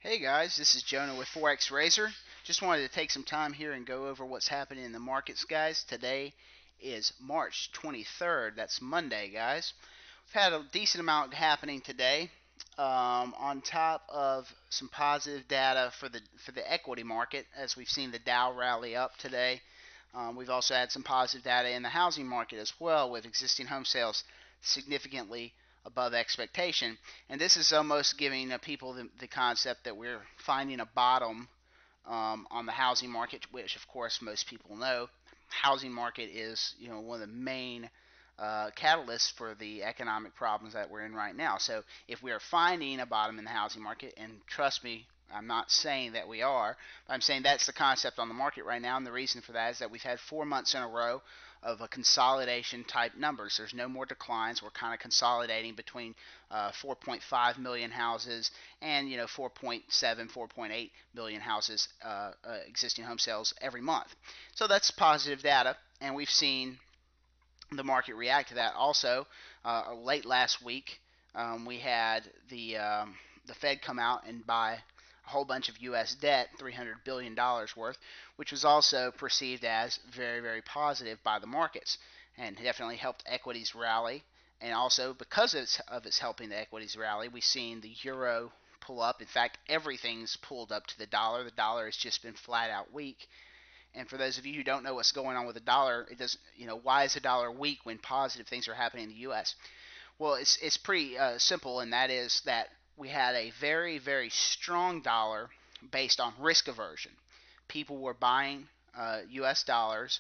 Hey guys, this is Jonah with ForexRazor. Just wanted to take some time here and go over what's happening in the markets, guys. Today is March 23rd. That's Monday, guys. We've had a decent amount happening today. On top of some positive data for the equity market, as we've seen the Dow rally up today. We've also had some positive data in the housing market as well, with existing home sales significantly above expectation. And this is almost giving people the concept that we're finding a bottom on the housing market, which of course most people know. Housing market is one of the main catalysts for the economic problems that we're in right now. So if we are finding a bottom in the housing market, and trust me, I'm not saying that we are, but I'm saying that's the concept on the market right now, and the reason for that is that we've had 4 months in a row of a consolidation type numbers. There's no more declines. We're kind of consolidating between 4.5 million houses and 4.7, 4.8 million houses existing home sales every month. So that's positive data, and we've seen the market react to that. Also, late last week, we had the Fed come out and buy a whole bunch of U.S. debt, $300 billion worth, which was also perceived as very, very positive by the markets, and definitely helped equities rally. And also, because of its helping the equities rally, we've seen the euro pull up. In fact, everything's pulled up to the dollar. The dollar has just been flat out weak. And for those of you who don't know what's going on with the dollar, it does, why is the dollar weak when positive things are happening in the U.S.? Well, it's pretty simple, and that is that we had a very, very strong dollar based on risk aversion. People were buying U.S. dollars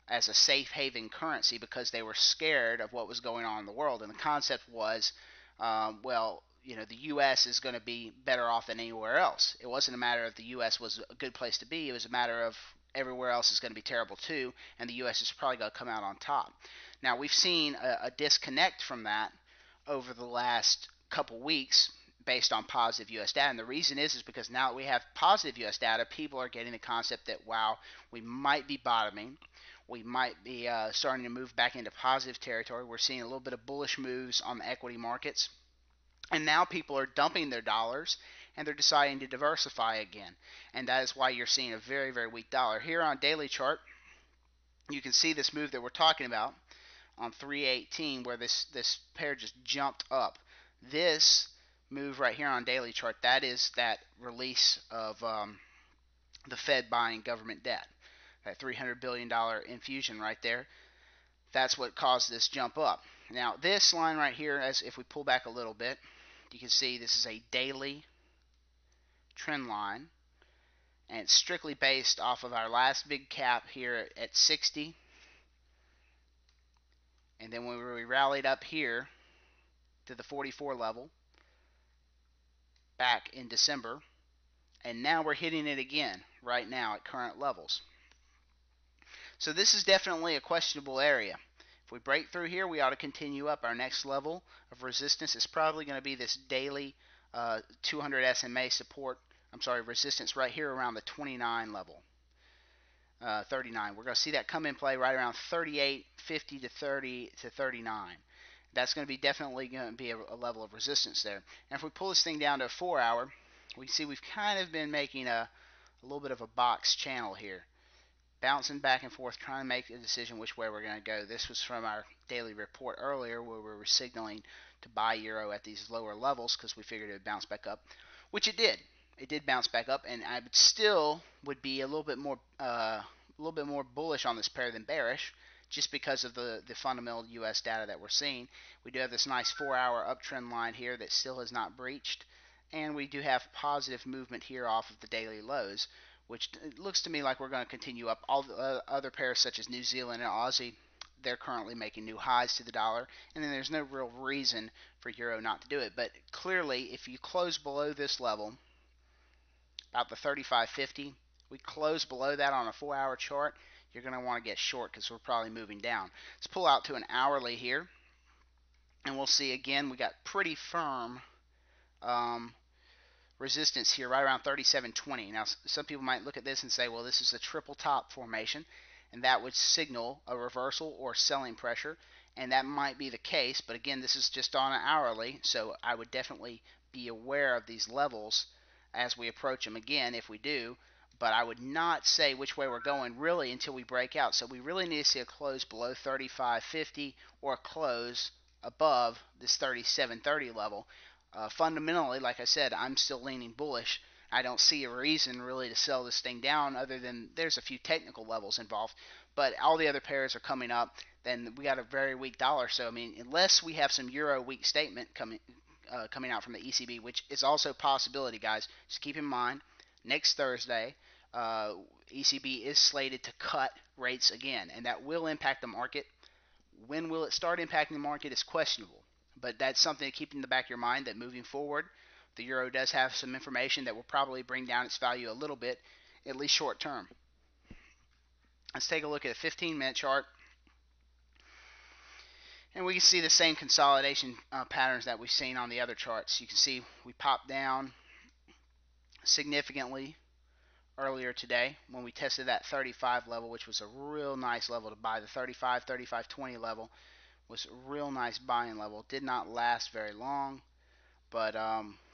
as a safe haven currency because they were scared of what was going on in the world. And the concept was, the U.S. is going to be better off than anywhere else. It wasn't a matter of the U.S. was a good place to be. It was a matter of everywhere else is going to be terrible too, and the U.S. is probably going to come out on top. Now, we've seen a disconnect from that over the last couple weeks based on positive U.S. data. And the reason is because now that we have positive U.S. data, people are getting the concept that, wow, we might be bottoming. We might be starting to move back into positive territory. We're seeing a little bit of bullish moves on the equity markets. And now people are dumping their dollars and they're deciding to diversify again. And that is why you're seeing a very, very weak dollar. Here on daily chart, you can see this move that we're talking about on 318 where this pair just jumped up. This move right here on daily chart, that is that release of the Fed buying government debt. That $300 billion infusion right there. That's what caused this jump up. Now this line right here, as if we pull back a little bit, you can see this is a daily trend line, and it's strictly based off of our last big cap here at 60. And then when we rallied up here to the 44 level back in December, and now we're hitting it again right now at current levels. So this is definitely a questionable area. If we break through here, we ought to continue up. Our next level of resistance is probably going to be this daily 200 SMA support. Resistance right here around the 29 level. 39. We're going to see that come in play right around 38.50 to 30 to 39. That's going to be definitely going to be a level of resistance there. And if we pull this thing down to a 4 hour, we see we've kind of been making a little bit of a box channel here. Bouncing back and forth, trying to make a decision which way we're going to go. This was from our daily report earlier where we were signaling to buy euro at these lower levels because we figured it would bounce back up, which it did. It did bounce back up, and I still would be a little bit more bullish on this pair than bearish, just because of the fundamental U.S. data that we're seeing. We do have this nice 4-hour uptrend line here that still has not breached, and we do have positive movement here off of the daily lows, which looks to me like we're going to continue up. All the other pairs such as New Zealand and Aussie, they're currently making new highs to the dollar, and then there's no real reason for euro not to do it. But clearly, if you close below this level, about the 35.50, we close below that on a 4-hour chart, you're going to want to get short because we're probably moving down. Let's pull out to an hourly here, and we'll see again we got pretty firm resistance here right around 37.20. Now some people might look at this and say, well, this is a triple top formation, and that would signal a reversal or selling pressure, and that might be the case, but again, this is just on an hourly, so I would definitely be aware of these levels as we approach them again if we do. But I would not say which way we're going really until we break out. So we really need to see a close below 35.50 or a close above this 37.30 level. Fundamentally, like I said, I'm still leaning bullish. I don't see a reason really to sell this thing down other than there's a few technical levels involved. But all the other pairs are coming up. Then we got a very weak dollar. So I mean, unless we have some euro weak statement coming out from the ECB, which is also a possibility, guys. Just keep in mind, next Thursday, ECB is slated to cut rates again, and that will impact the market. When will it start impacting the market is questionable, but that's something to keep in the back of your mind that moving forward, the euro does have some information that will probably bring down its value a little bit, at least short term. Let's take a look at a 15-minute chart. And we can see the same consolidation patterns that we've seen on the other charts. You can see we popped down significantly earlier today when we tested that 35 level, which was a real nice level to buy. The 35, 35.20 level was a real nice buying level. Did not last very long, but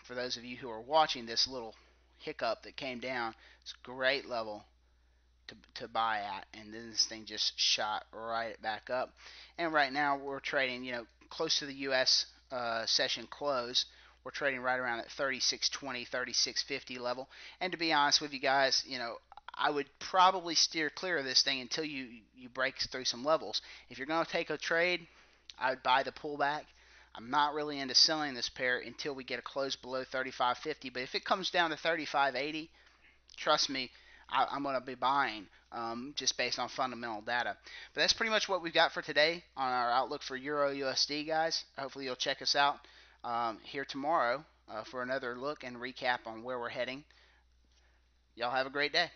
for those of you who are watching this little hiccup that came down, it's a great level to buy at, and then this thing just shot right back up. And right now we're trading, close to the U.S. Session close. We're trading right around that 36.20, 36.50 level. And to be honest with you guys, I would probably steer clear of this thing until you break through some levels. If you're going to take a trade, I would buy the pullback. I'm not really into selling this pair until we get a close below 35.50. But if it comes down to 35.80, trust me, I'm going to be buying just based on fundamental data. But that's pretty much what we've got for today on our outlook for Euro USD, guys. Hopefully you'll check us out here tomorrow for another look and recap on where we're heading. Y'all have a great day.